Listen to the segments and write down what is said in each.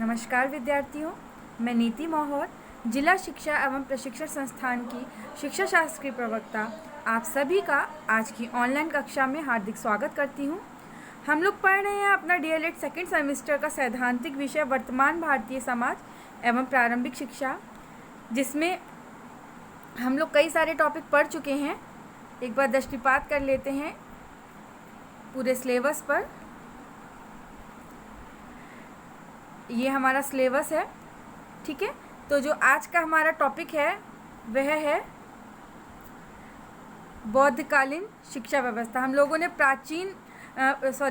नमस्कार विद्यार्थियों, मैं नीति मौहर, जिला शिक्षा एवं प्रशिक्षण संस्थान की शिक्षा शास्त्र की प्रवक्ता आप सभी का आज की ऑनलाइन कक्षा में हार्दिक स्वागत करती हूँ। हम लोग पढ़ रहे हैं अपना डीएलएड सेकेंड सेमेस्टर का सैद्धांतिक विषय वर्तमान भारतीय समाज एवं प्रारंभिक शिक्षा, जिसमें हम लोग कई सारे टॉपिक पढ़ चुके हैं। एक बार दृष्टिपात कर लेते हैं पूरे सिलेबस पर। ये हमारा सिलेबस है, ठीक है। तो जो आज का हमारा टॉपिक है वह है बौद्धकालीन शिक्षा व्यवस्था। हम लोगों ने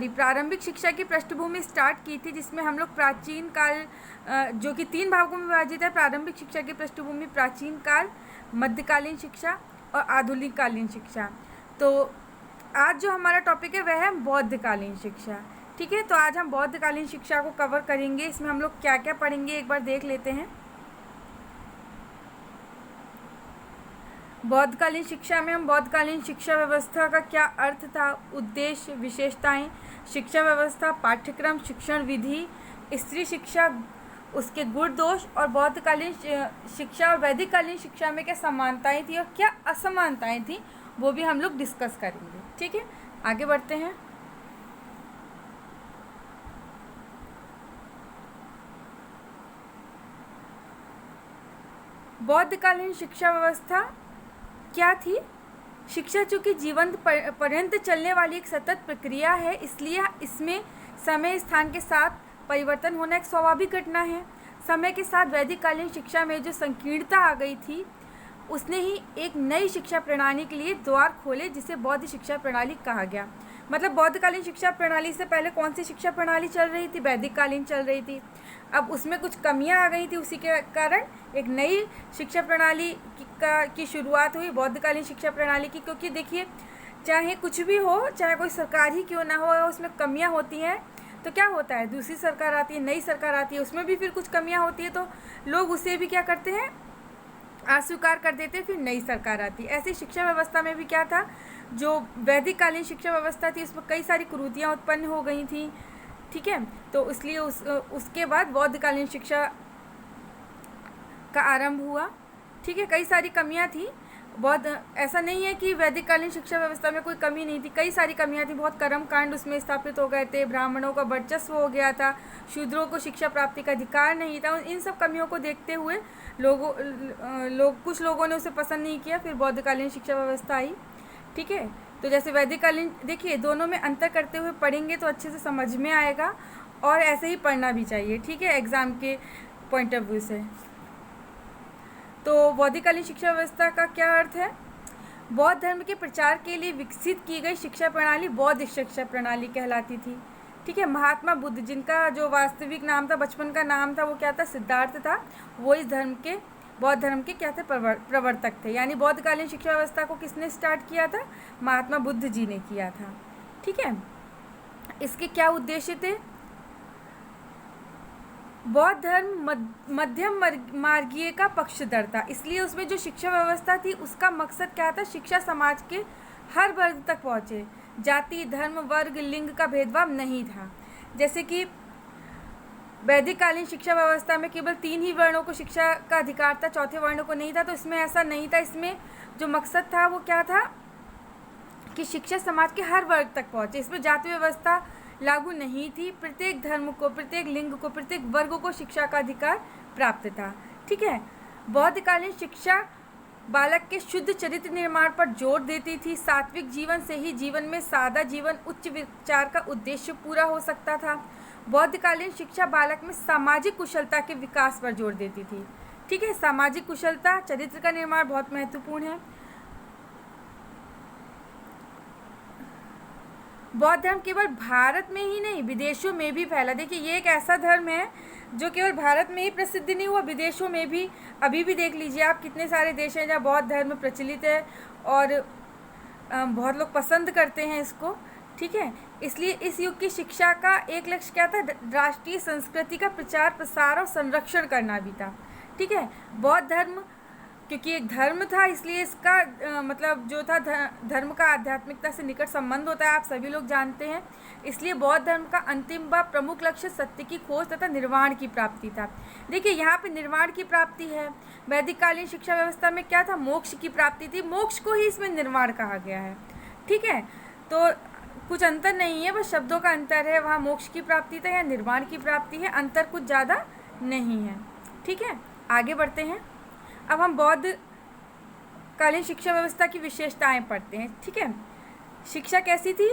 प्रारंभिक शिक्षा की पृष्ठभूमि स्टार्ट की थी, जिसमें हम लोग प्राचीन काल, जो कि 3 भागों में विभाजित है। प्रारंभिक शिक्षा की पृष्ठभूमि प्राचीन काल, मध्यकालीन शिक्षा और आधुनिक कालीन शिक्षा। तो आज जो हमारा टॉपिक है वह है बौद्धकालीन शिक्षा, ठीक है। तो आज हम बौद्धकालीन शिक्षा को कवर करेंगे। इसमें हम लोग क्या क्या पढ़ेंगे एक बार देख लेते हैं। बौद्धकालीन शिक्षा में हम बौद्धकालीन शिक्षा व्यवस्था का क्या अर्थ था, उद्देश्य, विशेषताएं, शिक्षा व्यवस्था, पाठ्यक्रम, शिक्षण विधि, स्त्री शिक्षा, उसके गुण दोष और बौद्धकालीन शिक्षा और वैदिककालीन शिक्षा में क्या समानताएं थी और क्या असमानताएं थी, वो भी हम लोग डिस्कस करेंगे, ठीक है। आगे बढ़ते हैं। बौद्धकालीन शिक्षा व्यवस्था क्या थी? शिक्षा चूँकि जीवन पर्यंत चलने वाली एक सतत प्रक्रिया है, इसलिए इसमें समय स्थान के साथ परिवर्तन होना एक स्वाभाविक घटना है। समय के साथ वैदिककालीन शिक्षा में जो संकीर्णता आ गई थी, उसने ही एक नई शिक्षा प्रणाली के लिए द्वार खोले, जिसे बौद्ध शिक्षा प्रणाली कहा गया। मतलब बौद्धकालीन शिक्षा प्रणाली से पहले कौन सी शिक्षा प्रणाली चल रही थी? वैदिककालीन चल रही थी। अब उसमें कुछ कमियां आ गई थी, उसी के कारण एक नई शिक्षा प्रणाली की शुरुआत हुई, बौद्धकालीन शिक्षा प्रणाली की। क्योंकि देखिए, चाहे कुछ भी हो, चाहे कोई सरकार ही क्यों ना हो, उसमें कमियां होती हैं तो क्या होता है, दूसरी सरकार आती है, नई सरकार आती है, उसमें भी फिर कुछ कमियां होती है, तो लोग उसे भी क्या करते हैं, अस्वीकार कर देते, फिर नई सरकार आती है। ऐसी शिक्षा व्यवस्था में भी क्या था, जो वैदिककालीन शिक्षा व्यवस्था थी, उसमें कई सारी कुरीतियाँ उत्पन्न हो गई थी, ठीक है। तो इसलिए उसके बाद बौद्धकालीन शिक्षा का आरंभ हुआ, ठीक है। कई सारी कमियां थी। ऐसा नहीं है कि वैदिककालीन शिक्षा व्यवस्था में कोई कमी नहीं थी, कई सारी कमियां थी। बहुत कर्मकांड उसमें स्थापित हो गए थे, ब्राह्मणों का वर्चस्व हो गया था, शूद्रों को शिक्षा प्राप्ति का अधिकार नहीं था। इन सब कमियों को देखते हुए कुछ लोगों ने उसे पसंद नहीं किया, फिर बौद्धकालीन शिक्षा व्यवस्था आई, ठीक है। तो जैसे वैदिककालीन, देखिए दोनों में अंतर करते हुए पढ़ेंगे तो अच्छे से समझ में आएगा, और ऐसे ही पढ़ना भी चाहिए, ठीक है, एग्ज़ाम के पॉइंट ऑफ व्यू से। तो बौद्धकालीन शिक्षा व्यवस्था का क्या अर्थ है? बौद्ध धर्म के प्रचार के लिए विकसित की गई शिक्षा प्रणाली बौद्ध शिक्षा प्रणाली कहलाती थी, ठीक है। महात्मा बुद्ध, जिनका जो वास्तविक नाम था, बचपन का नाम था, वो क्या था, सिद्धार्थ था, वो इस बौद्ध धर्म के क्या थे, प्रवर्तक थे। यानी बौद्धकालीन शिक्षा व्यवस्था को किसने स्टार्ट किया था? महात्मा बुद्ध जी ने किया था, ठीक है। इसके क्या उद्देश्य थे? बौद्ध धर्म मध्यम मार्गीय का पक्षधर था, इसलिए उसमें जो शिक्षा व्यवस्था थी उसका मकसद क्या था? शिक्षा समाज के हर वर्ग तक पहुँचे, जाति, धर्म, वर्ग, लिंग का भेदभाव नहीं था। जैसे कि वैदिककालीन शिक्षा व्यवस्था में केवल 3 ही वर्णों को शिक्षा का अधिकार था, चौथे वर्ण को नहीं था। तो इसमें ऐसा नहीं था। इसमें जो मकसद था वो क्या था कि शिक्षा समाज के हर वर्ग तक पहुँचे। इसमें जाति व्यवस्था लागू नहीं थी। प्रत्येक धर्म को, प्रत्येक लिंग को, प्रत्येक वर्ग को शिक्षा का अधिकार प्राप्त था, ठीक है। बौद्धकालीन शिक्षा बालक के शुद्ध चरित्र निर्माण पर जोर देती थी। सात्विक जीवन से ही जीवन में सादा जीवन, उच्च विचार का उद्देश्य पूरा हो सकता था। बौद्धकालीन शिक्षा बालक में सामाजिक कुशलता के विकास पर जोर देती थी, ठीक है। सामाजिक कुशलता, चरित्र का निर्माण बहुत महत्वपूर्ण है। बौद्ध धर्म केवल भारत में ही नहीं, विदेशों में भी फैला। देखिए, ये एक ऐसा धर्म है जो केवल भारत में ही प्रसिद्ध नहीं हुआ, विदेशों में भी। अभी भी देख लीजिए आप, कितने सारे देश हैं जहाँ बौद्ध धर्म प्रचलित है और बहुत लोग पसंद करते हैं इसको, ठीक है। इसलिए इस युग की शिक्षा का एक लक्ष्य क्या था? राष्ट्रीय संस्कृति का प्रचार, प्रसार और संरक्षण करना भी था, ठीक है। बौद्ध धर्म क्योंकि एक धर्म था इसलिए इसका मतलब जो था धर्म का आध्यात्मिकता से निकट संबंध होता है, आप सभी लोग जानते हैं। इसलिए बौद्ध धर्म का अंतिम व प्रमुख लक्ष्य सत्य की खोज तथा निर्वाण की प्राप्ति था। देखिए यहाँ पे निर्वाण की प्राप्ति है। वैदिक कालीन शिक्षा व्यवस्था में क्या था, मोक्ष की प्राप्ति थी, मोक्ष को ही इसमें निर्वाण कहा गया है। ठीक है, तो कुछ अंतर नहीं है, बस शब्दों का अंतर है। वहाँ मोक्ष की प्राप्ति था या निर्वाण की प्राप्ति है, अंतर कुछ ज़्यादा नहीं है। ठीक है, आगे बढ़ते हैं। अब हम बौद्ध कालीन शिक्षा व्यवस्था की विशेषताएं पढ़ते हैं। ठीक है, शिक्षा कैसी थी,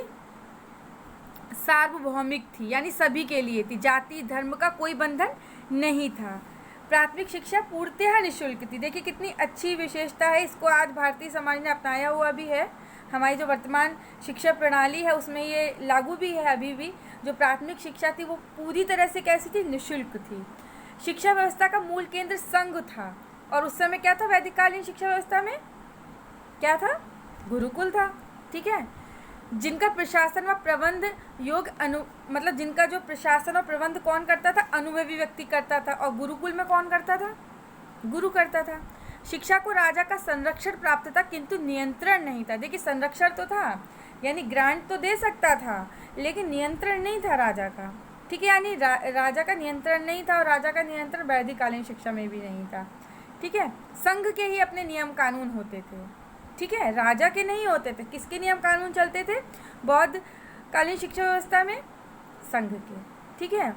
सार्वभौमिक थी, यानी सभी के लिए थी, जाति धर्म का कोई बंधन नहीं था। प्राथमिक शिक्षा पूर्णतः निःशुल्क थी। देखिए कितनी अच्छी विशेषता है, इसको आज भारतीय समाज ने अपनाया हुआ भी है। हमारी जो वर्तमान शिक्षा प्रणाली है उसमें ये लागू भी है। अभी भी जो प्राथमिक शिक्षा थी वो पूरी तरह से कैसी थी, निःशुल्क थी। शिक्षा व्यवस्था का मूल केंद्र संघ था, और उस समय क्या था, वैदिककालीन शिक्षा व्यवस्था में क्या था, गुरुकुल था। ठीक है, जिनका प्रशासन व प्रबंध योग मतलब जिनका जो प्रशासन और प्रबंध कौन करता था, अनुभवी व्यक्ति करता था, और गुरुकुल में कौन करता था, गुरु करता था। शिक्षा को राजा का संरक्षण प्राप्त था किंतु नियंत्रण नहीं था। देखिए संरक्षण तो था, यानी ग्रांट तो दे सकता था, लेकिन नियंत्रण नहीं था राजा का। ठीक है, यानी राजा का नियंत्रण नहीं था, और राजा का नियंत्रण वैदिककालीन शिक्षा में भी नहीं था। ठीक है, संघ के ही अपने नियम कानून होते थे। ठीक है, राजा के नहीं होते थे। किसके नियम कानून चलते थे बौद्ध कालीन शिक्षा व्यवस्था में, संघ के। ठीक है,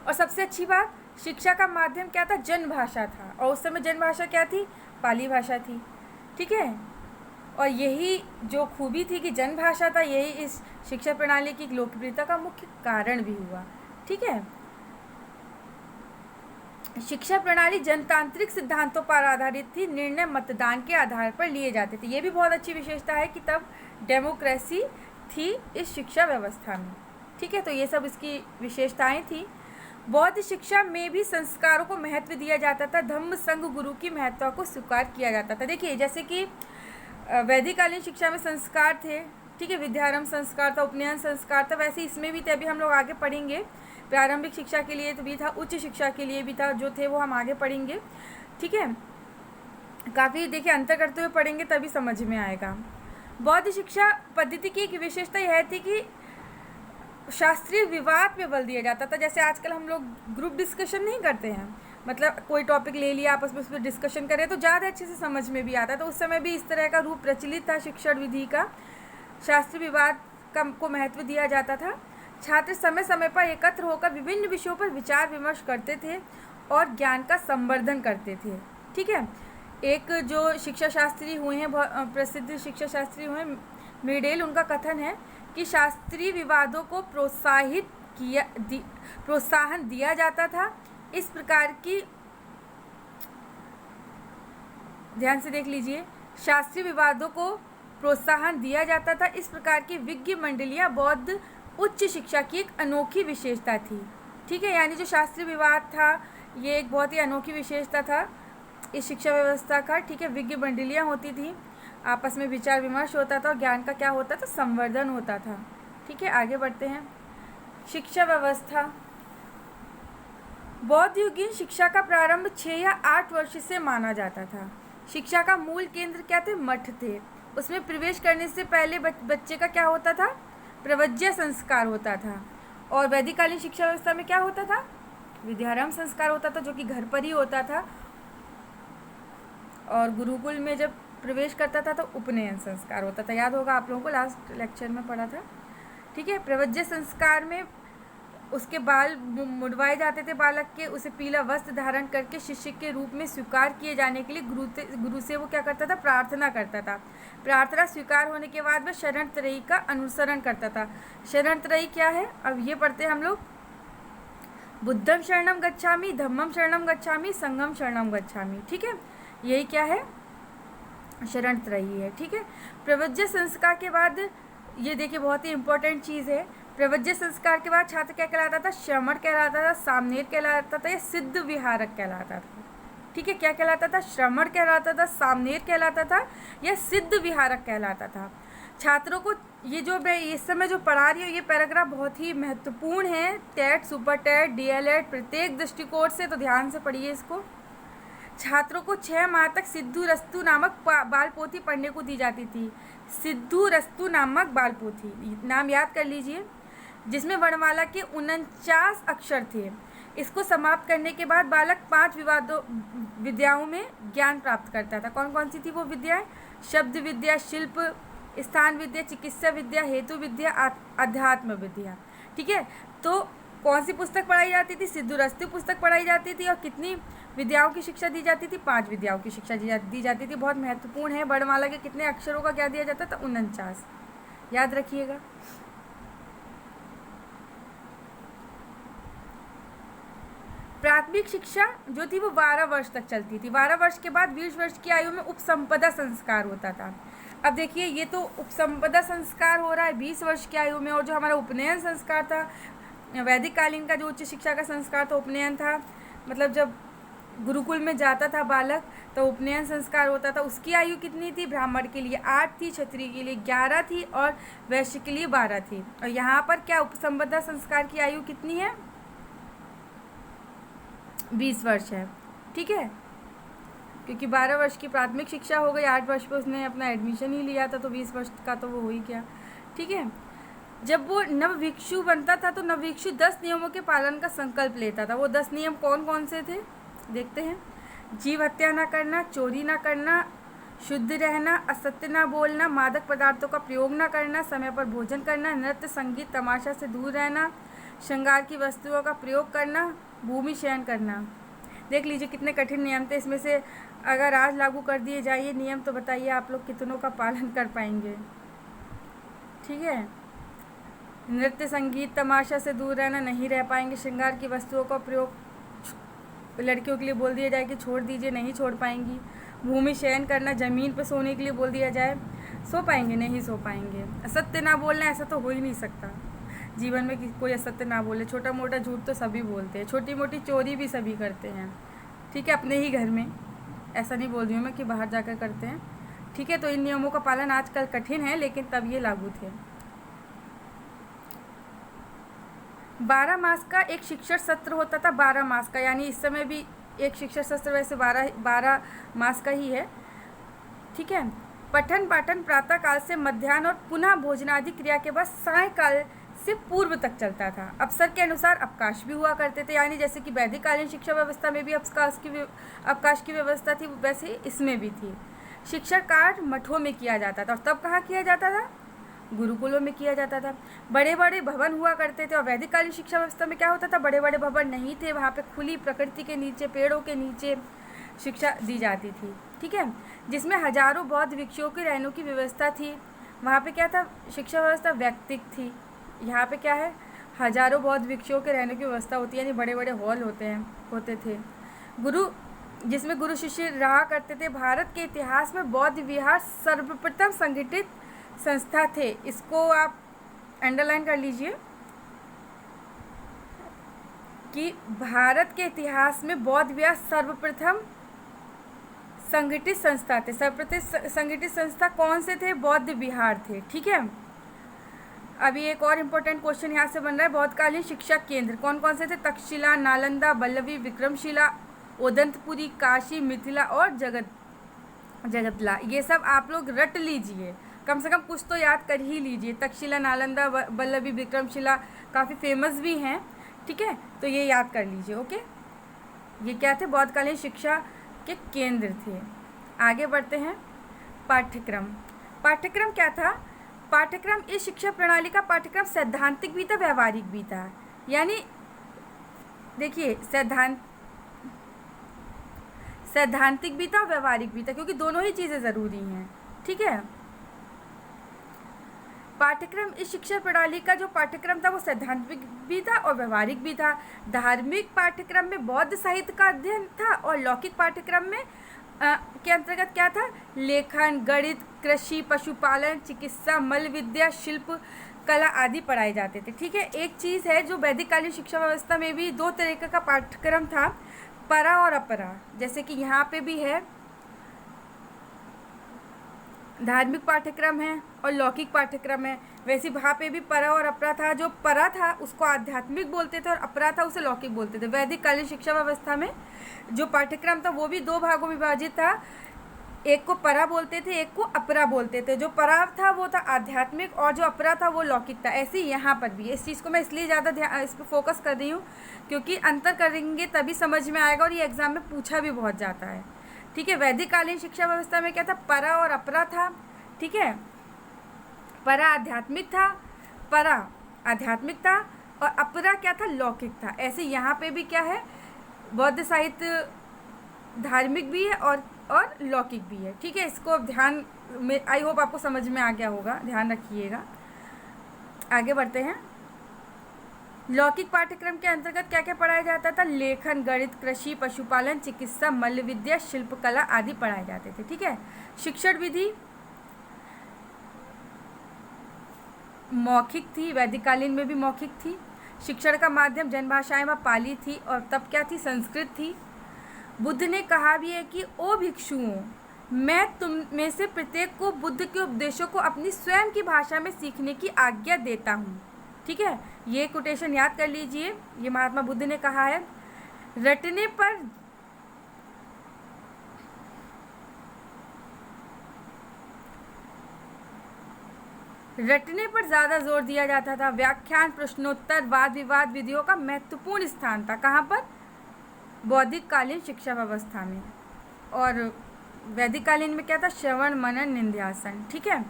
और सबसे अच्छी बात, शिक्षा का माध्यम क्या था, जन भाषा था, और उस समय जन भाषा क्या थी, पाली भाषा थी। ठीक है, और यही जो खूबी थी कि जन भाषा था, यही इस शिक्षा प्रणाली की लोकप्रियता का मुख्य कारण भी हुआ। ठीक है, शिक्षा प्रणाली जनतांत्रिक सिद्धांतों पर आधारित थी, निर्णय मतदान के आधार पर लिए जाते थे। ये भी बहुत अच्छी विशेषता है कि तब डेमोक्रेसी थी इस शिक्षा व्यवस्था में। ठीक है, तो ये सब इसकी विशेषताएं थी। बौद्ध शिक्षा में भी संस्कारों को महत्व दिया जाता था, धम्म संघ गुरु की महत्ता को स्वीकार किया जाता था। देखिए जैसे कि वैदिककालीन शिक्षा में संस्कार थे, ठीक है, विद्यारंभ संस्कार था, उपनयन संस्कार था, वैसे इसमें भी थे, अभी हम लोग आगे पढ़ेंगे। प्रारंभिक शिक्षा के लिए तो भी था, उच्च शिक्षा के लिए भी था, जो थे वो हम आगे पढ़ेंगे। ठीक है, काफ़ी देखिए अंतर करते हुए पढ़ेंगे तभी समझ में आएगा। बौद्ध शिक्षा पद्धति की एक विशेषता यह थी कि शास्त्रीय विवाद पे बल दिया जाता था। जैसे आजकल हम लोग ग्रुप डिस्कशन नहीं करते हैं, मतलब कोई टॉपिक ले लिया, आपस में उस पर डिस्कशन करें तो ज़्यादा अच्छे से समझ में भी आता है। तो उस समय भी इस तरह का रूप प्रचलित था शिक्षण विधि का, शास्त्रीय विवाद को महत्व दिया जाता था। छात्र समय समय पर एकत्र होकर विभिन्न विषयों पर विचार विमर्श करते थे और ज्ञान का संवर्धन करते थे। ठीक है, एक जो शिक्षा शास्त्री हुए हैं, प्रसिद्ध शिक्षा शास्त्री हुए हैं मेडेल, उनका कथन है कि शास्त्रीय विवादों को प्रोत्साहन दिया जाता था। इस प्रकार की, ध्यान से देख लीजिए, शास्त्रीय विवादों को प्रोत्साहन दिया जाता था। इस प्रकार की विज्ञ मंडलियाँ बौद्ध उच्च शिक्षा की एक अनोखी विशेषता थी। ठीक है, यानी जो शास्त्रीय विवाद था ये एक बहुत ही अनोखी विशेषता था इस शिक्षा व्यवस्था का। ठीक है, विज्ञ मंडलियाँ होती थी, आपस में विचार विमर्श होता था और ज्ञान का क्या होता था, संवर्धन होता था। ठीक है, आगे बढ़ते हैं। शिक्षा व्यवस्था, बौद्ध युगीन शिक्षा का प्रारंभ 6 या 8 वर्ष से माना जाता था। शिक्षा का मूल केंद्र क्या थे, मठ थे। उसमें प्रवेश करने से पहले बच्चे का क्या होता था, प्रवज्य संस्कार होता था। और वैदिककालीन शिक्षा व्यवस्था में क्या होता था, विद्यारंभ संस्कार होता था, जो कि घर पर ही होता था। और गुरुकुल में जब प्रवेश करता था तो उपनयन संस्कार होता था। याद होगा आप लोगों को, लास्ट लेक्चर में पढ़ा था। ठीक है, प्रवज्य संस्कार में उसके बाल मुड़वाए जाते थे बालक के, उसे पीला वस्त्र धारण करके शिष्य के रूप में स्वीकार किए जाने के लिए गुरु से वो क्या करता था, प्रार्थना करता था। प्रार्थना स्वीकार होने के बाद वह शरण त्रयी का अनुसरण करता था। शरण त्रयी क्या है, अब ये पढ़ते हैं हम लोग, बुद्धम शरणम गच्छामि, धम्मम शरणम गच्छामि, संघम शरणम गच्छामि। ठीक है, यही क्या है, शरण त्रयी है। ठीक है, प्रवज्य संस्कार के बाद, ये देखिए बहुत ही इंपॉर्टेंट चीज़ है, प्रवज्य संस्कार के बाद छात्र क्या कहलाता था, श्रमण कहलाता था, सामनेर कहलाता था, या सिद्ध विहारक कहलाता था। ठीक है, क्या कहलाता था, श्रमण कहलाता था, सामनेर कहलाता था, या सिद्ध विहारक कहलाता था। छात्रों को ये जो मैं इस समय जो पढ़ा रही हूँ ये पैराग्राफ बहुत ही महत्वपूर्ण है, टेट, सुपर टेट, डीएलएड, प्रत्येक दृष्टिकोण से, तो ध्यान से पढ़िए इसको। छात्रों को 6 माह तक सिद्धू रस्तु नामक बाल पोथी पढ़ने को दी जाती थी। सिद्धू रस्तु नामक बाल पोथी, नाम याद कर लीजिए, जिसमें वर्णमाला के 49 अक्षर थे। इसको समाप्त करने के बाद बालक 5 विद्याओं में ज्ञान प्राप्त करता था। कौन कौन सी थी वो विद्याएं? शब्द विद्या, शिल्प, स्थान विद्या, चिकित्सा विद्या, हेतु विद्या, अध्यात्म विद्या। ठीक है, तो कौन सी पुस्तक पढ़ाई जाती थी? सिद्धूरस्तु पुस्तक पढ़ाई जाती थी। और कितनी विद्याओं की शिक्षा दी जाती थी? 5 विद्याओं की शिक्षा दी जाती थी। बहुत महत्वपूर्ण है। वर्णमाला के कितने अक्षरों का क्या दिया जाता था? 49। याद रखिएगा। प्राथमिक शिक्षा जो थी वो 12 वर्ष तक चलती थी। 12 वर्ष के बाद 20 वर्ष की आयु में उपसंपदा संस्कार होता था। अब देखिए, ये तो उपसंपदा संस्कार हो रहा है 20 वर्ष की आयु में, और जो हमारा उपनयन संस्कार था, वैदिक कालीन का जो उच्च शिक्षा का संस्कार था उपनयन था, मतलब जब गुरुकुल में जाता था बालक तो उपनयन संस्कार होता था। उसकी आयु कितनी थी? ब्राह्मण के लिए 8 थी, क्षत्रिय के लिए 11 थी और वैश्य के लिए 12 थी। और यहाँ पर क्या उपसंपदा संस्कार की आयु कितनी है? 20 वर्ष है। ठीक है, क्योंकि 12 वर्ष की प्राथमिक शिक्षा हो गई, 8 वर्ष पे उसने अपना एडमिशन ही लिया था, तो 20 वर्ष का तो वो हो ही गया। ठीक है, जब वो नवभिक्षु बनता था तो नवभिक्षु 10 नियमों के पालन का संकल्प लेता था। वो 10 नियम कौन कौन से थे देखते हैं। जीव हत्या ना करना, चोरी ना करना, शुद्ध रहना, असत्य ना बोलना, मादक पदार्थों का प्रयोग ना करना, समय पर भोजन करना, नृत्य संगीत तमाशा से दूर रहना, श्रृंगार की वस्तुओं का प्रयोग करना, भूमि शयन करना। देख लीजिए कितने कठिन नियम थे। इसमें से अगर आज लागू कर दिए जाए ये नियम तो बताइए आप लोग कितनों का पालन कर पाएंगे। ठीक है, नृत्य संगीत तमाशा से दूर रहना, नहीं रह पाएंगे। श्रृंगार की वस्तुओं का प्रयोग लड़कियों के लिए बोल दिया जाए कि छोड़ दीजिए, नहीं छोड़ पाएंगी। भूमि शयन करना, ज़मीन पर सोने के लिए बोल दिया जाए, सो पाएंगे? नहीं सो पाएंगे। असत्य ना बोलना, ऐसा तो हो ही नहीं सकता जीवन में कोई असत्य ना बोले। छोटा मोटा झूठ तो सभी बोलते हैं, छोटी मोटी चोरी भी सभी करते हैं। ठीक है, अपने ही घर में, ऐसा नहीं बोल रही हूँ मैं कि बाहर जाकर करते हैं। ठीक है, तो इन नियमों का पालन आजकल कठिन है, लेकिन तब ये लागू थे। 12 मास का एक शिक्षण सत्र होता था। 12 मास का, यानी इस समय भी एक शिक्षण सत्र वैसे 12 मास का ही है। ठीक है, पठन पाठन प्रातः काल से मध्याह्न और पुनः भोजनादि क्रिया के बाद सायंकाल से पूर्व तक चलता था। अवसर के अनुसार अवकाश भी हुआ करते थे, यानी जैसे कि वैदिक कालीन शिक्षा व्यवस्था में भी अवकाश की व्यवस्था थी, वैसे इसमें भी थी। शिक्षा कार्य मठों में किया जाता था। और तब कहाँ किया जाता था? गुरुकुलों में किया जाता था। बड़े बड़े भवन हुआ करते थे। और वैदिक कालीन शिक्षा व्यवस्था में क्या होता था? बड़े बड़े भवन नहीं थे, वहाँ पे खुली प्रकृति के नीचे, पेड़ों के नीचे शिक्षा दी जाती थी। ठीक है, जिसमें हजारों बौद्ध भिक्षुओं के रहने की व्यवस्था थी। वहाँ पे क्या था? शिक्षा व्यवस्था वैयक्तिक थी। यहाँ पे क्या है? हजारों बौद्ध भिक्षुओं के रहने की व्यवस्था होती है, यानी बड़े बड़े हॉल होते थे। जिसमें गुरु शिष्य रहा करते थे। भारत के इतिहास में बौद्ध विहार सर्वप्रथम संगठित संस्था थे। इसको आप अंडरलाइन कर लीजिए कि भारत के इतिहास में बौद्ध विहार सर्वप्रथम संगठित संस्था थे। सर्वप्रथम संगठित संस्था कौन से थे? बौद्ध विहार थे। ठीक है, अभी एक और इम्पोर्टेंट क्वेश्चन यहाँ से बन रहा है। बौद्धकालीन शिक्षा केंद्र कौन कौन से थे? तक्षशिला, नालंदा, वल्लभी, विक्रमशिला, ओदंतपुरी, काशी, मिथिला और जगतला। ये सब आप लोग रट लीजिए, कम से कम कुछ तो याद कर ही लीजिए। तक्षशिला, नालंदा, वल्लभी, विक्रमशिला काफ़ी फेमस भी हैं। ठीक है, तो ये याद कर लीजिए। ओके, ये क्या थे? बौद्धकालीन शिक्षा के केंद्र थे। आगे बढ़ते हैं। पाठ्यक्रम क्या था? पाठ्यक्रम इस शिक्षा प्रणाली का पाठ्यक्रम सैद्धांतिक भी था, व्यवहारिक भी था। यानी देखिए, सैद्धांतिक भी था, व्यवहारिक भी था, क्योंकि दोनों ही चीज़ें ज़रूरी हैं। ठीक है, पाठ्यक्रम इस शिक्षा प्रणाली का जो पाठ्यक्रम था वो सैद्धांतिक भी था और व्यवहारिक भी था। धार्मिक पाठ्यक्रम में बौद्ध साहित्य का अध्ययन था और लौकिक पाठ्यक्रम में के अंतर्गत क्या था? लेखन, गणित, कृषि, पशुपालन, चिकित्सा, मल्ल विद्या, शिल्प कला आदि पढ़ाए जाते थे। ठीक है, एक चीज़ है जो वैदिक कालीन शिक्षा व्यवस्था में भी 2 तरीके का पाठ्यक्रम था, परा और अपरा। जैसे कि यहाँ पे भी है, धार्मिक पाठ्यक्रम है और लौकिक पाठ्यक्रम है। वैसे वहाँ पे भी परा और अपरा था। जो परा था उसको आध्यात्मिक बोलते थे और अपरा था उसे लौकिक बोलते थे। वैदिक कालीन शिक्षा व्यवस्था में जो पाठ्यक्रम था वो भी 2 भागों में विभाजित था। एक को परा बोलते थे, एक को अपरा बोलते थे। जो परा था वो था आध्यात्मिक और जो अपरा था वो लौकिक था। ऐसे ही यहाँ पर भी इस चीज़ को मैं इसलिए ज़्यादा इस पर फोकस कर रही हूँ क्योंकि अंतर करेंगे तभी समझ में आएगा और ये एग्ज़ाम में पूछा भी बहुत जाता है। ठीक है, वैदिक कालीन शिक्षा व्यवस्था में क्या था, परा और अपरा था। ठीक है, परा आध्यात्मिक था और अपरा क्या था, लौकिक था। ऐसे यहाँ पे भी क्या है, बौद्ध साहित्य धार्मिक भी है और लौकिक भी है। ठीक है, इसको अब ध्यान में, आई होप आपको समझ में आ गया होगा, ध्यान रखिएगा। आगे बढ़ते हैं। लौकिक पाठ्यक्रम के अंतर्गत क्या क्या पढ़ाया जाता था, लेखन, गणित, कृषि, पशुपालन, चिकित्सा, मल्ल विद्या, शिल्पकला आदि पढ़ाए जाते थे। ठीक है, शिक्षण विधि मौखिक थी, वैदिककालीन में भी मौखिक थी। शिक्षण का माध्यम जनभाषाएं व पाली थी और तब क्या थी, संस्कृत थी। बुद्ध ने कहा भी है कि ओ भिक्षुओं, मैं तुम में से प्रत्येक को बुद्ध के उपदेशों को अपनी स्वयं की भाषा में सीखने की आज्ञा देता हूँ। ठीक है, ये कोटेशन याद कर लीजिए, ये महात्मा बुद्ध ने कहा है। रटने पर ज़्यादा जोर दिया जाता था। व्याख्यान, प्रश्नोत्तर, वाद विवाद विधियों का महत्वपूर्ण स्थान था। कहाँ पर, बौद्धिक कालीन शिक्षा व्यवस्था में। और वैदिक कालीन में क्या था, श्रवण, मनन, निध्यासन। ठीक है,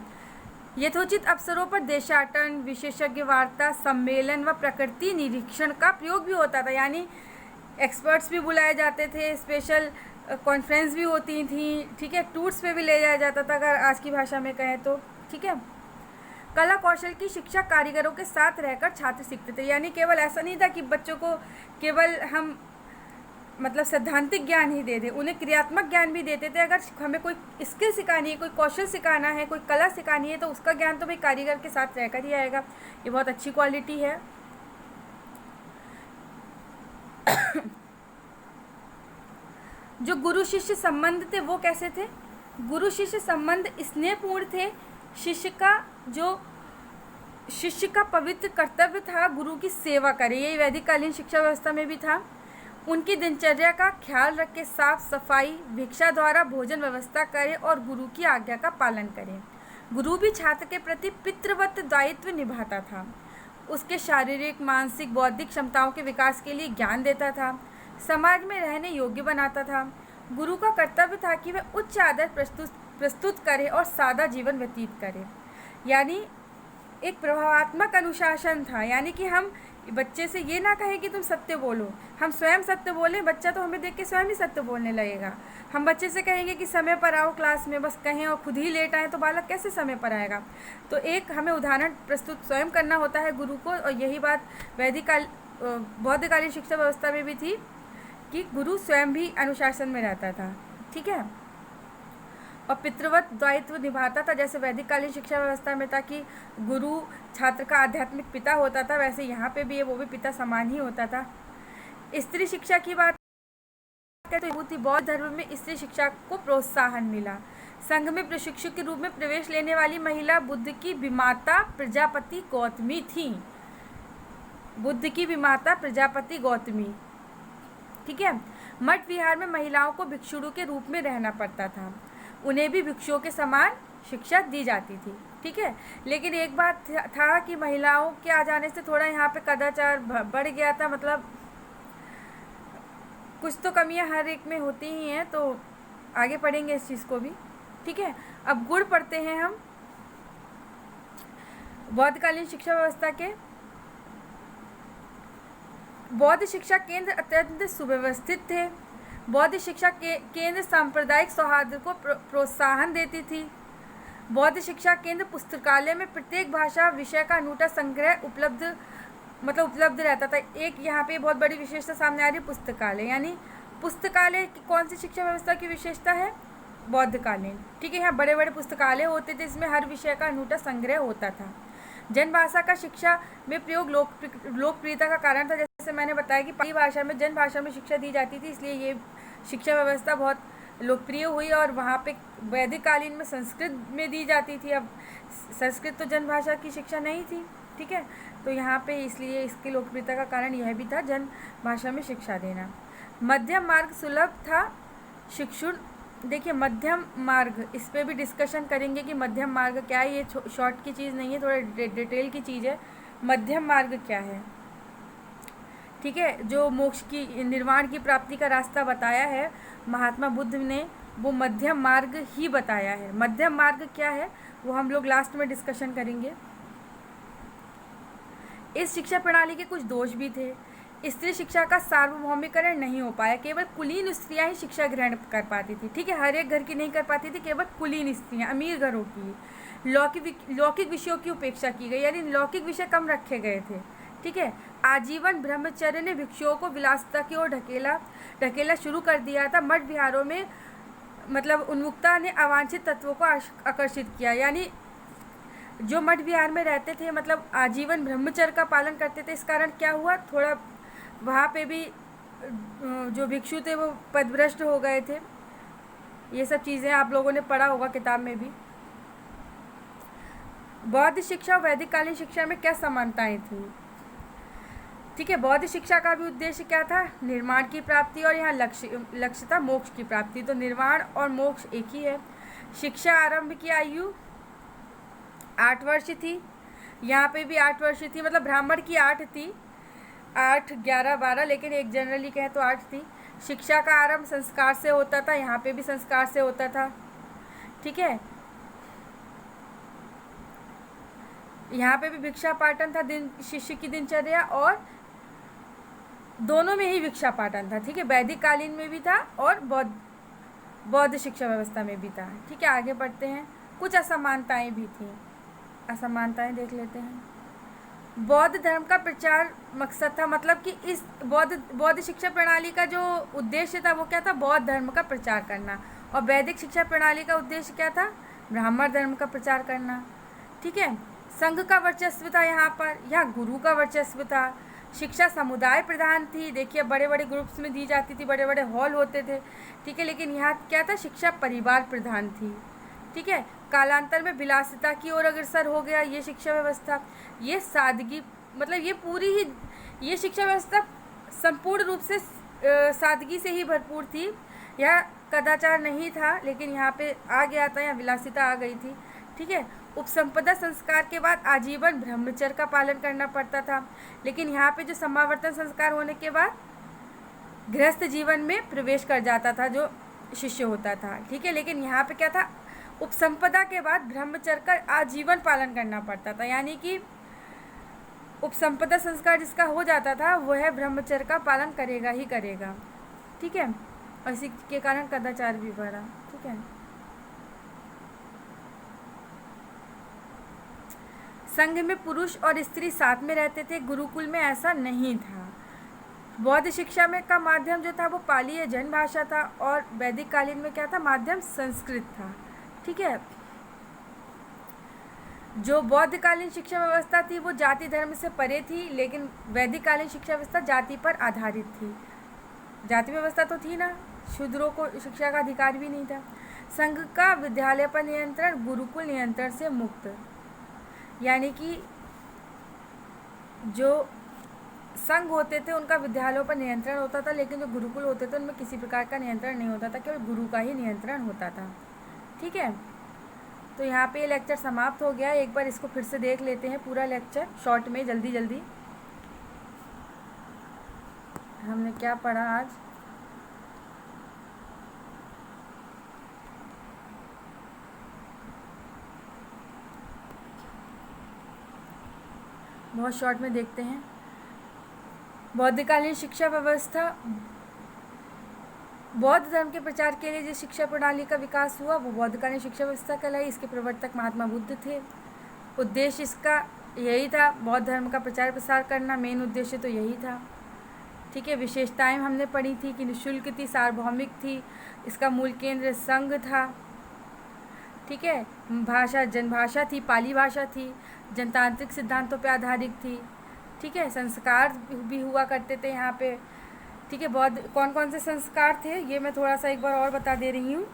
यथोचित अवसरों पर देशाटन, विशेषज्ञ वार्ता, सम्मेलन व प्रकृति निरीक्षण का प्रयोग भी होता था। यानी एक्सपर्ट्स भी बुलाए जाते थे, स्पेशल कॉन्फ्रेंस भी होती थी। ठीक है, टूर्स पे भी ले जाया जाता था अगर आज की भाषा में कहें तो। ठीक है, कला कौशल की शिक्षा कारीगरों के साथ रहकर छात्र सीखते थे। यानी केवल ऐसा नहीं था कि बच्चों को केवल हम मतलब सैद्धांतिक ज्ञान ही दे दें, उन्हें क्रियात्मक ज्ञान भी देते थे। अगर हमें कोई स्किल सिखानी है, कोई कौशल सिखाना है, कोई कला सिखानी है तो उसका ज्ञान तो भाई कारीगर के साथ रहकर ही आएगा। ये बहुत अच्छी क्वालिटी है। जो गुरु शिष्य संबंध थे वो कैसे थे, गुरु शिष्य संबंध स्नेहपूर्ण थे। शिष्य का पवित्र कर्तव्य था गुरु की सेवा करे। यही वैदिक कालीन शिक्षा व्यवस्था में भी था। उनकी दिनचर्या का ख्याल रखे, साफ सफाई, भिक्षा द्वारा भोजन व्यवस्था करे और गुरु की आज्ञा का पालन करे। गुरु भी छात्र के प्रति पितृवत दायित्व निभाता था। उसके शारीरिक, मानसिक, बौद्धिक क्षमताओं के विकास के लिए ज्ञान देता था, समाज में रहने योग्य बनाता था। गुरु का कर्तव्य था कि वह उच्च आदर प्रस्तुत करे और सादा जीवन व्यतीत करे। यानी एक प्रभावात्मक अनुशासन था। यानी कि हम बच्चे से ये ना कहें कि तुम सत्य बोलो, हम स्वयं सत्य बोलें। बच्चा तो हमें देख के स्वयं ही सत्य बोलने लगेगा। हम बच्चे से कहेंगे कि समय पर आओ क्लास में, बस कहें और खुद ही लेट आए तो बालक कैसे समय पर आएगा। तो एक हमें उदाहरण प्रस्तुत स्वयं करना होता है गुरु को। और यही बात बौद्धकालीन शिक्षा व्यवस्था में भी थी कि गुरु स्वयं भी अनुशासन में रहता था। ठीक है, और पितृवत दायित्व निभाता था। जैसे वैदिक कालीन शिक्षा व्यवस्था में था कि गुरु छात्र का आध्यात्मिक पिता होता था, वैसे यहाँ पे भी है, वो भी पिता समान ही होता था। स्त्री शिक्षा की बात करें तो बौद्ध धर्म में स्त्री शिक्षा को प्रोत्साहन मिला। संघ में प्रशिक्षु के रूप में प्रवेश लेने वाली महिला बुद्ध की विमाता प्रजापति गौतमी थी। बुद्ध की विमाता प्रजापति गौतमी। ठीक है, मठ विहार में महिलाओं को भिक्षुओं के रूप में रहना पड़ता था। उन्हें भी भिक्षुओं के समान शिक्षा दी जाती थी। ठीक है, लेकिन एक बात था कि महिलाओं के आ जाने से थोड़ा यहाँ पे कदाचार बढ़ गया था। मतलब कुछ तो कमियाँ हर एक में होती ही हैं, तो आगे पढ़ेंगे इस चीज़ को भी। ठीक है, अब गुण पढ़ते हैं हम बौद्धकालीन शिक्षा व्यवस्था के। बौद्ध शिक्षा केंद्र अत्यंत सुव्यवस्थित थे। बौद्ध शिक्षा केंद्र सांप्रदायिक सौहार्द को प्रोत्साहन देती थी। बौद्ध शिक्षा केंद्र पुस्तकालय में प्रत्येक भाषा विषय का अनूठा संग्रह उपलब्ध रहता था। एक यहाँ पे बहुत बड़ी विशेषता सामने आ रही है, पुस्तकालय। यानी पुस्तकालय की कौन सी शिक्षा व्यवस्था की विशेषता है, बौद्धकालीन। ठीक है, यहाँ बड़े बड़े पुस्तकालय होते थे, इसमें हर विषय का अनूठा संग्रह होता था। जनभाषा का शिक्षा में प्रयोग लोकप्रियता का कारण था। जैसे मैंने बताया कि पाली भाषा में, जन भाषा में शिक्षा दी जाती थी, इसलिए ये शिक्षा व्यवस्था बहुत लोकप्रिय हुई और वहाँ पे वैदिक कालीन में संस्कृत में दी जाती थी। अब संस्कृत तो जन भाषा की शिक्षा नहीं थी, ठीक है, तो यहाँ पे इसलिए इसकी लोकप्रियता का कारण यह भी था जन भाषा में शिक्षा देना। मध्यम मार्ग सुलभ था शिक्षुण। देखिए मध्यम मार्ग, इस पर भी डिस्कशन करेंगे कि मध्यम मार्ग क्या है। ये शॉर्ट की चीज़ नहीं है, थोड़ा डिटेल की चीज़ है। मध्यम मार्ग क्या है, ठीक है, जो मोक्ष की निर्वाण की प्राप्ति का रास्ता बताया है महात्मा बुद्ध ने, वो मध्यम मार्ग ही बताया है। मध्यम मार्ग क्या है वो हम लोग लास्ट में डिस्कशन करेंगे। इस शिक्षा प्रणाली के कुछ दोष भी थे। स्त्री शिक्षा का सार्वभौमिकरण नहीं हो पाया, केवल कुलीन स्त्रियां ही शिक्षा ग्रहण कर पाती थी, ठीक है, हर एक घर की नहीं कर पाती थी, केवल कुलीन स्त्रियां, अमीर घरों की। लौकिक विषयों की उपेक्षा की गई, यानी लौकिक विषय कम रखे गए थे, ठीक है। आजीवन ब्रह्मचर्य ने भिक्षुओं को विलासिता की ओर ढकेला शुरू कर दिया था। मठ विहारों में मतलब उन्मुक्ता ने अवांछित तत्वों को आकर्षित किया, यानी जो मठ विहार में रहते थे मतलब आजीवन ब्रह्मचर्य का पालन करते थे, इस कारण क्या हुआ, थोड़ा वहाँ पे भी जो भिक्षु थे वो पदभ्रष्ट हो गए थे। ये सब चीज़ें आप लोगों ने पढ़ा होगा किताब में भी। बौद्ध शिक्षा और वैदिक कालीन शिक्षा में क्या समानताएं थी, ठीक है। बौद्ध शिक्षा का भी उद्देश्य क्या था, निर्माण की प्राप्ति, और यहाँ लक्ष्य था मोक्ष की प्राप्ति। तो निर्वाण और मोक्ष एक ही है। शिक्षा आरंभ की आयु 8 वर्ष थी, यहाँ पे भी 8 वर्ष थी, मतलब ब्राह्मण की 8 थी, 8, 11, 12, लेकिन एक जनरली कहें तो 8 थी। शिक्षा का आरंभ संस्कार से होता था, यहाँ पे भी संस्कार से होता था, ठीक है। यहाँ पे भी भिक्षा पाटन था, शिष्य की दिनचर्या, और दोनों में ही भिक्षा पाटन था, ठीक है। वैदिक कालीन में भी था और बौद्ध शिक्षा व्यवस्था में भी था, ठीक है। आगे बढ़ते हैं। कुछ असमानताएं भी थी, असमानताएं देख लेते हैं। बौद्ध धर्म का प्रचार मकसद था, मतलब कि इस बौद्ध शिक्षा प्रणाली का जो उद्देश्य था वो क्या था, बौद्ध धर्म का प्रचार करना। और वैदिक शिक्षा प्रणाली का उद्देश्य क्या था, ब्राह्मण धर्म का प्रचार करना, ठीक है। संघ का वर्चस्व था यहाँ गुरु का वर्चस्व था। शिक्षा समुदाय प्रधान थी, देखिए बड़े बड़े ग्रुप्स में दी जाती थी, बड़े बड़े हॉल होते थे, ठीक है। लेकिन यहाँ क्या था, शिक्षा परिवार प्रधान थी, ठीक है। कालांतर में विलासिता की ओर अग्रसर हो गया ये शिक्षा व्यवस्था। ये सादगी, मतलब ये पूरी ही ये शिक्षा व्यवस्था संपूर्ण रूप से सादगी से ही भरपूर थी। यह कदाचार नहीं था, लेकिन यहाँ पे आ गया था, यहाँ विलासिता आ गई थी, ठीक है। उपसंपदा संस्कार के बाद आजीवन ब्रह्मचर्य का पालन करना पड़ता था, लेकिन यहाँ पे जो समावर्तन संस्कार होने के बाद गृहस्थ जीवन में प्रवेश कर जाता था जो शिष्य होता था, ठीक है। लेकिन यहाँ पे क्या था, उपसंपदा के बाद ब्रह्मचर्य का आजीवन पालन करना पड़ता था, यानी कि उपसंपदा संस्कार जिसका हो जाता था वह ब्रह्मचर्य का पालन करेगा ही करेगा, ठीक है। और इसी के कारण कदाचार भी बढ़ा, ठीक है। संघ में पुरुष और स्त्री साथ में रहते थे, गुरुकुल में ऐसा नहीं था। बौद्ध शिक्षा में का माध्यम जो था वो पाली या जन भाषा था, और वैदिक कालीन में क्या था, माध्यम संस्कृत था, ठीक है। जो बौद्ध कालीन शिक्षा व्यवस्था थी वो जाति धर्म से परे थी, लेकिन वैदिक कालीन शिक्षा व्यवस्था जाति पर आधारित थी। जाति व्यवस्था तो थी ना, शूद्रों को शिक्षा का अधिकार भी नहीं था। संघ का विद्यालय पर नियंत्रण गुरुकुल नियंत्रण से मुक्त, यानी कि जो संघ होते थे उनका विद्यालयों पर नियंत्रण होता था, लेकिन जो गुरुकुल होते थे उनमें किसी प्रकार का नियंत्रण नहीं होता था, केवल गुरु का ही नियंत्रण होता था, ठीक है। तो यहाँ पे ये लेक्चर समाप्त हो गया। एक बार इसको फिर से देख लेते हैं पूरा लेक्चर शॉर्ट में, जल्दी जल्दी। हमने क्या पढ़ा आज, बहुत शॉर्ट में देखते हैं। बौद्धकालीन शिक्षा व्यवस्था, बौद्ध धर्म के प्रचार के लिए जिस शिक्षा प्रणाली का विकास हुआ वो बौद्धकालीन शिक्षा व्यवस्था कहलाई। इसके प्रवर्तक महात्मा बुद्ध थे। उद्देश्य इसका यही था, बौद्ध धर्म का प्रचार प्रसार करना, मेन उद्देश्य तो यही था, ठीक है। विशेषताएं हमने पढ़ी थी कि निःशुल्क थी, सार्वभौमिक थी, इसका मूल केंद्र संघ था, ठीक है। भाषा जनभाषा थी, पाली भाषा थी, जनतांत्रिक सिद्धांतों पर आधारित थी, ठीक है। संस्कार भी हुआ करते थे यहाँ पे, ठीक है, बहुत कौन कौन से संस्कार थे ये मैं थोड़ा सा एक बार और बता दे रही हूँ।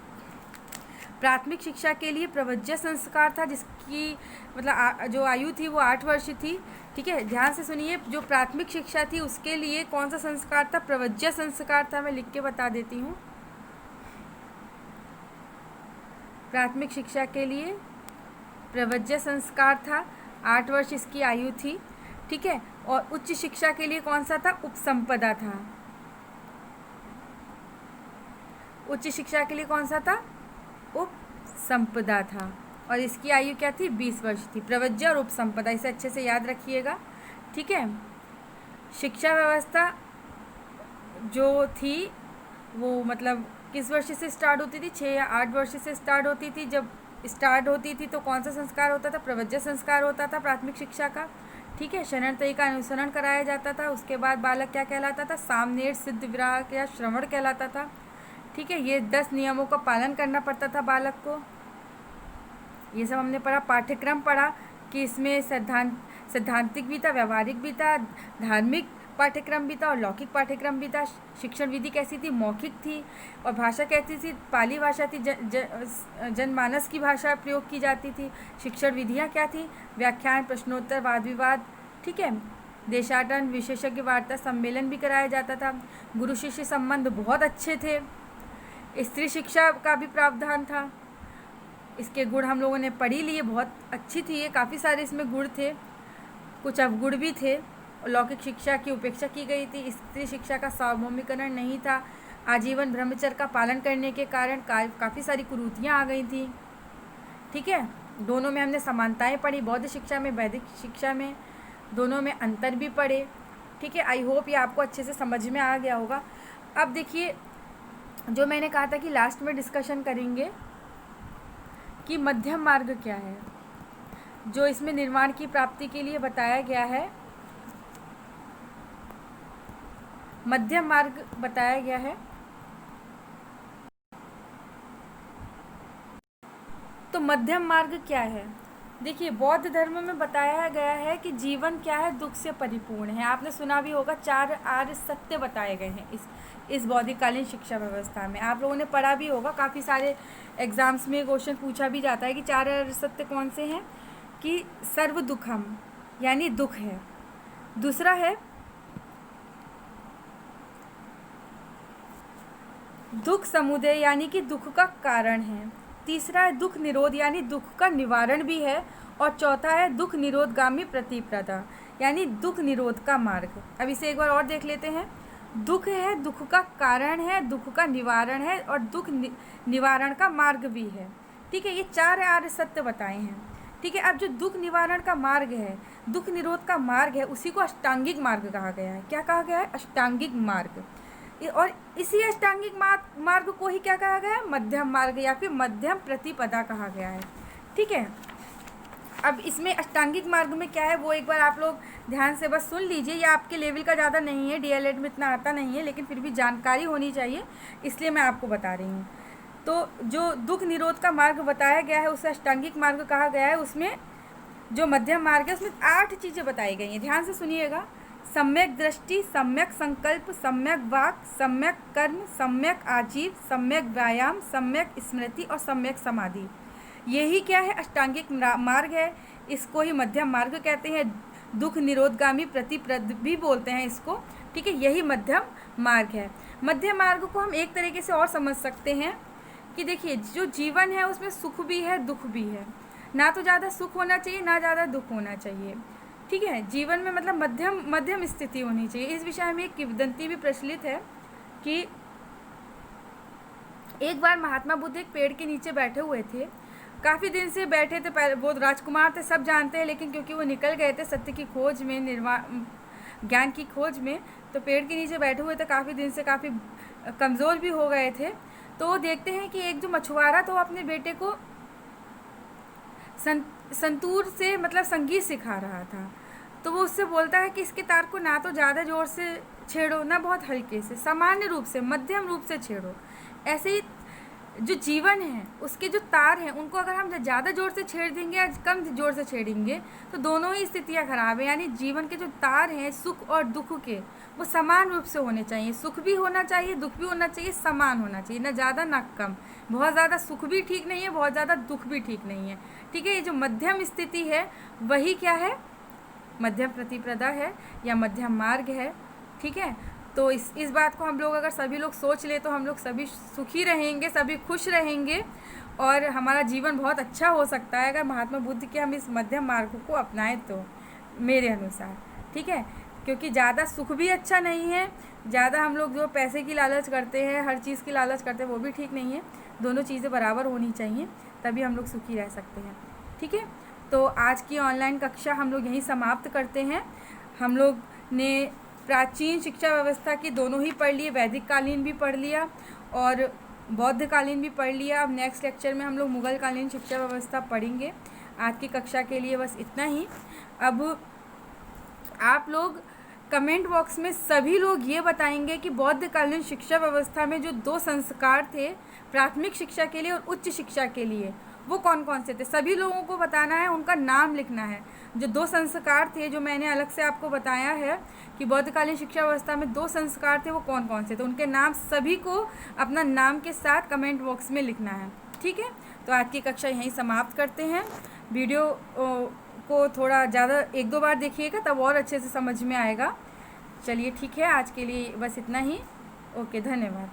प्राथमिक शिक्षा के लिए प्रवज्य संस्कार था, जिसकी मतलब जो आयु थी वो 8 वर्ष थी। ठीक है, ध्यान से सुनिए, जो प्राथमिक शिक्षा थी उसके लिए कौन सा संस्कार था, प्रवज्य संस्कार था। मैं लिख के बता देती हूँ। प्राथमिक शिक्षा के लिए प्रवज्य संस्कार था, 8 वर्ष इसकी आयु थी। ठीक है, और उच्च शिक्षा के लिए कौन सा था, उपसंपदा था। उच्च शिक्षा के लिए कौन सा था, उपसंपदा था, और इसकी आयु क्या थी, 20 वर्ष थी। प्रवज्य और उपसंपदा, इसे अच्छे से याद रखिएगा। ठीक है, शिक्षा व्यवस्था जो थी वो मतलब किस वर्ष से स्टार्ट होती थी, 6 या 8 वर्ष से स्टार्ट होती थी। जब स्टार्ट होती थी तो कौन सा संस्कार होता था, प्रवज्य संस्कार होता था प्राथमिक शिक्षा का। ठीक है, शरणतयी का अनुसरण कराया जाता था। उसके बाद बालक क्या कहलाता था, सामनेर, सिद्ध, विराग या श्रवण कहलाता था। ठीक है, ये 10 नियमों का पालन करना पड़ता था बालक को। ये सब हमने पढ़ा, पाठ्यक्रम पढ़ा कि इसमें सैद्धांतिक भी था, व्यवहारिक भी था, धार्मिक पाठ्यक्रम भी था और लौकिक पाठ्यक्रम भी था। शिक्षण विधि कैसी थी, मौखिक थी, और भाषा कैसी थी, पाली भाषा थी, जनमानस की भाषा प्रयोग की जाती थी। शिक्षण विधियाँ क्या थी, व्याख्यान, प्रश्नोत्तर, वाद विवाद। ठीक है, देशाटन, विशेषज्ञ वार्ता, सम्मेलन भी कराया जाता था। गुरु शिष्य संबंध बहुत अच्छे थे। स्त्री शिक्षा का भी प्रावधान था। इसके गुण हम लोगों ने पढ़ी लिए, बहुत अच्छी थी ये, काफ़ी सारे इसमें गुण थे, कुछ अवगुण भी थे। और लौकिक शिक्षा की उपेक्षा की गई थी। स्त्री शिक्षा का सार्वभौमिकरण नहीं था। आजीवन ब्रह्मचर्य का पालन करने के कारण काफ़ी सारी कुरीतियाँ आ गई थी। ठीक है, दोनों में हमने समानताएं पढ़ी, बौद्ध शिक्षा में, वैदिक शिक्षा में, दोनों में अंतर भी पढ़े। ठीक है, आई होप ये आपको अच्छे से समझ में आ गया होगा। अब देखिए, जो मैंने कहा था कि लास्ट में डिस्कशन करेंगे कि मध्यम मार्ग क्या है, जो इसमें निर्माण की प्राप्ति के लिए बताया गया है। मध्यम मार्ग बताया गया है। तो मध्यम मार्ग क्या है, देखिए बौद्ध धर्म में बताया गया है कि जीवन क्या है, दुख से परिपूर्ण है। आपने सुना भी होगा, 4 आर्य सत्य बताए गए हैं इस बौद्धिककालीन शिक्षा व्यवस्था में। आप लोगों ने पढ़ा भी होगा, काफ़ी सारे एग्जाम्स में क्वेश्चन पूछा भी जाता है कि 4 आर्य सत्य कौन से हैं, कि सर्व दुखम यानी दुख है, दूसरा है दुख समुदय यानी कि दुख का कारण है, तीसरा है दुख निरोध यानी दुख का निवारण भी है, और चौथा है दुख निरोधगामी प्रतिप्रदा यानी दुख निरोध का मार्ग। अब इसे एक बार और देख लेते हैं। दुख है, दुख का कारण है, दुख का निवारण है, और दुख निवारण का मार्ग भी है। ठीक है, ये 4 आर्य सत्य बताए हैं। ठीक है, अब जो दुख निवारण का मार्ग है, दुख निरोध का मार्ग है, उसी को अष्टांगिक मार्ग कहा गया है। क्या कहा गया है, अष्टांगिक मार्ग। और इसी अष्टांगिक मार्ग को ही क्या कहा गया है, मध्यम मार्ग या फिर मध्यम प्रतिपदा कहा गया है। ठीक है, अब इसमें अष्टांगिक मार्ग में क्या है वो एक बार आप लोग ध्यान से बस सुन लीजिए। ये आपके लेवल का ज़्यादा नहीं है, डीएलएड में इतना आता नहीं है, लेकिन फिर भी जानकारी होनी चाहिए, इसलिए मैं आपको बता रही हूँ। तो जो दुख निरोध का मार्ग बताया गया है उसे अष्टांगिक मार्ग कहा गया है। उसमें जो मध्यम मार्ग है उसमें 8 चीज़ें बताई गई हैं, ध्यान से सुनिएगा। सम्यक दृष्टि, सम्यक संकल्प, सम्यक वाक, सम्यक कर्म, सम्यक आजीव, सम्यक व्यायाम, सम्यक स्मृति और सम्यक समाधि। यही क्या है, अष्टांगिक मार्ग है। इसको ही मध्यम मार्ग कहते हैं, दुख निरोधगामी प्रतिप्रद भी बोलते हैं इसको। ठीक है, यही मध्यम मार्ग है। मध्यम मार्ग को हम एक तरीके से और समझ सकते हैं कि देखिए, जो जीवन है उसमें सुख भी है, दुख भी है। ना तो ज़्यादा सुख होना चाहिए, ना ज़्यादा दुख होना चाहिए। ठीक है, जीवन में मतलब मध्यम स्थिति होनी चाहिए। इस विषय में एक किंवदंती भी प्रचलित है कि एक बार महात्मा बुद्ध एक पेड़ के नीचे बैठे हुए थे, काफ़ी दिन से बैठे थे। वो राजकुमार थे, सब जानते हैं, लेकिन क्योंकि वो निकल गए थे सत्य की खोज में, ज्ञान की खोज में, तो पेड़ के नीचे बैठे हुए थे काफ़ी दिन से, काफ़ी कमज़ोर भी हो गए थे। तो वो देखते हैं कि एक जो मछुआरा था वो अपने बेटे को संतूर से मतलब संगीत सिखा रहा था। तो वो उससे बोलता है कि इसके तार को ना तो ज़्यादा ज़ोर से छेड़ो, ना बहुत हल्के से, सामान्य रूप से, मध्यम रूप से छेड़ो। ऐसे ही जो जीवन है उसके जो तार हैं उनको अगर हम ज़्यादा ज़ोर से छेड़ देंगे या कम ज़ोर से छेड़ेंगे तो दोनों ही स्थितियाँ खराब है। यानी जीवन के जो तार हैं सुख और दुख के, वो समान रूप से होने चाहिए। सुख भी होना चाहिए, दुख भी होना चाहिए, समान होना चाहिए, ना ज़्यादा ना कम। बहुत ज़्यादा सुख भी ठीक नहीं है, बहुत ज़्यादा दुख भी ठीक नहीं है। ठीक है, ये जो मध्यम स्थिति है वही क्या है, मध्यम प्रतिपदा है या मध्यम मार्ग है। ठीक है, तो इस बात को हम लोग अगर सभी लोग सोच ले तो हम लोग सभी सुखी रहेंगे, सभी खुश रहेंगे और हमारा जीवन बहुत अच्छा हो सकता है अगर महात्मा बुद्ध के हम इस मध्यम मार्ग को अपनाएं तो, मेरे अनुसार। ठीक है, क्योंकि ज़्यादा सुख भी अच्छा नहीं है, ज़्यादा हम लोग जो पैसे की लालच करते हैं, हर चीज़ की लालच करते हैं, वो भी ठीक नहीं है। दोनों चीज़ें बराबर होनी चाहिए, तभी हम लोग सुखी रह सकते हैं। ठीक है, तो आज की ऑनलाइन कक्षा हम लोग यहीं समाप्त करते हैं। हम लोग ने प्राचीन शिक्षा व्यवस्था की दोनों ही पढ़ लिए, वैदिक कालीन भी पढ़ लिया और बौद्ध कालीन भी पढ़ लिया। अब नेक्स्ट लेक्चर में हम लोग मुग़ल कालीन शिक्षा व्यवस्था पढ़ेंगे। आज की कक्षा के लिए बस इतना ही। अब आप लोग कमेंट बॉक्स में सभी लोग ये बताएंगे कि बौद्ध कालीन शिक्षा व्यवस्था में जो 2 संस्कार थे प्राथमिक शिक्षा के लिए और उच्च शिक्षा के लिए, वो कौन कौन से थे। सभी लोगों को बताना है, उनका नाम लिखना है। जो 2 संस्कार थे जो मैंने अलग से आपको बताया है कि बौद्धकालीन शिक्षा व्यवस्था में 2 संस्कार थे, वो कौन कौन से थे, उनके नाम सभी को अपना नाम के साथ कमेंट बॉक्स में लिखना है। ठीक है, तो आज की कक्षा यहीं समाप्त करते हैं। वीडियो को थोड़ा ज़्यादा 1-2 बार देखिएगा तब और अच्छे से समझ में आएगा। चलिए ठीक है, आज के लिए बस इतना ही। ओके, धन्यवाद।